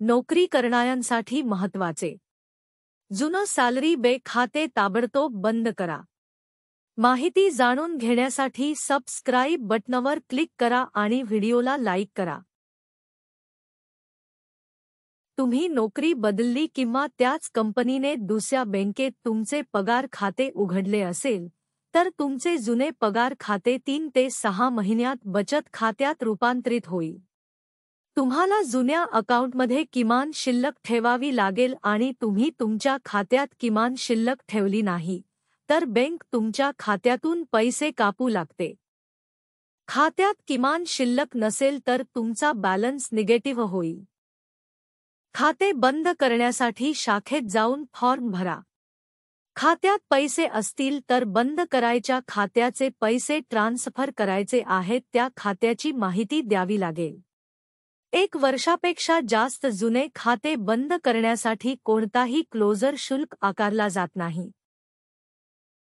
नोकरी करणाऱ्यांसाठी महत्त्वाचे. जुनं सॅलरी बे खाते ताबडतोब बंद करा. माहिती जाणून घेण्यासाठी सबस्क्राईब बटणावर क्लिक करा आणि व्हिडिओला लाईक करा. तुम्ही नोकरी बदलली किंवा त्याच कंपनीने दुसऱ्या बँकेत तुमचे पगार खाते उघडले असेल, तर तुमचे जुने पगार खाते 3 ते 6 महिन्यात बचत खात्यात रूपांतरित होईल. तुम्हाला जुन्या अकाउंटमध्ये किमान शिल्लक ठेवावी लागेल आणि तुम्ही तुमच्या खात्यात किमान शिल्लक ठेवली नाही, तर बँक तुमच्या खात्यातून पैसे कापू लागते. खात्यात किमान शिल्लक नसेल तर तुमचा बॅलन्स निगेटिव्ह होईल. खाते बंद करण्यासाठी शाखेत जाऊन फॉर्म भरा. खात्यात पैसे असतील तर बंद करायच्या खात्याचे पैसे ट्रान्सफर करायचे आहेत त्या खात्याची माहिती द्यावी लागेल. 1 वर्षापेक्षा जास्त जुने खाते बंद करण्यासाठी कोणताही क्लोजर शुल्क आकारला जात नाही.